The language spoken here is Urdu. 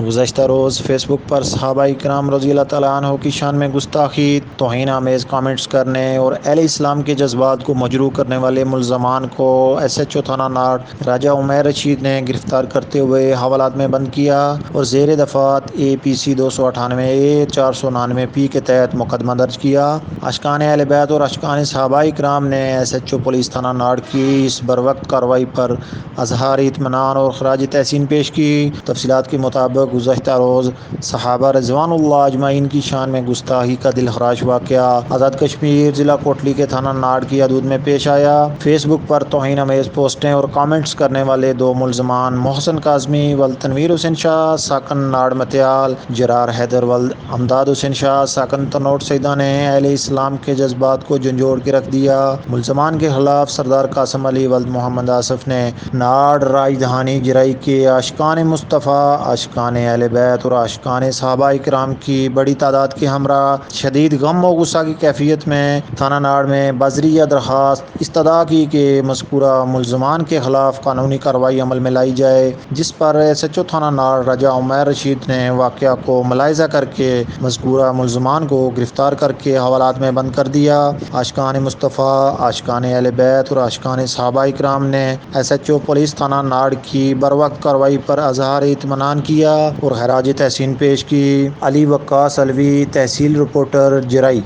گزشتہ روز فیس بک پر صحابہ کرام رضی اللہ تعالیٰ عنہ کی شان میں گستاخی، توہین آمیز کامنٹس کرنے اور اہل اسلام کے جذبات کو مجروح کرنے والے ملزمان کو ایس ایچ او تھانہ ناڑ راجہ عمیر رشید نے گرفتار کرتے ہوئے حوالات میں بند کیا اور زیر دفعات APC 298A 499P کے تحت مقدمہ درج کیا۔ اشکان اہل بیت اور اشکان صحابہ کرام نے ایس ایچ او پولیس تھانہ ناڑ کی اس بروقت کارروائی پر اظہار اطمینان اور خراج تحسین پیش کی۔ تفصیلات کے مطابق گزشتہ روز صحابہ رضوان اللہ اجمعین کی شان میں گستاخی کا دلخراش واقعہ آزاد کشمیر ضلع کوٹلی کے تھانہ ناڑ کی حدود میں پیش آیا۔ فیس بک پر توہین آمیز پوسٹیں اور کامنٹس کرنے والے دو ملزمان محسن کاظمی ولد تنویر حسین شاہ ساکن ناڑ متیال، جرار حیدر ولد امداد حسین شاہ ساکن تنوٹ سیدہ نے اہل اسلام کے جذبات کو جھنجھوڑ کے رکھ دیا۔ ملزمان کے خلاف سردار قاسم علی ولد محمد آصف نے ناڑ راجدھانی جرائی کے اشکان مصطفیٰ، اشکان اہل بیت اور اشکان صحابہ کرام کی بڑی تعداد کے ہمراہ شدید غم و غصہ کی کیفیت میں تھانہ ناڑ میں بذریعہ درخواست استدعا کی کہ مذکورہ ملزمان کے خلاف قانونی کارروائی عمل میں لائی جائے، جس پر ایس ایچ او تھانہ ناڑ راجہ عمیر رشید نے واقعہ کو ملاحظہ کر کے مذکورہ ملزمان کو گرفتار کر کے حوالات میں بند کر دیا۔ اشکان مصطفیٰ، اشکان اہل بیت اور اشکان صحابہ کرام نے ایس ایچ او پولیس تھانہ ناڑ کی بروقت کارروائی پر اظہار اطمینان کیا اور خراج تحسین پیش کی۔ علی وقاص علوی، تحصیل رپورٹر، جرائی۔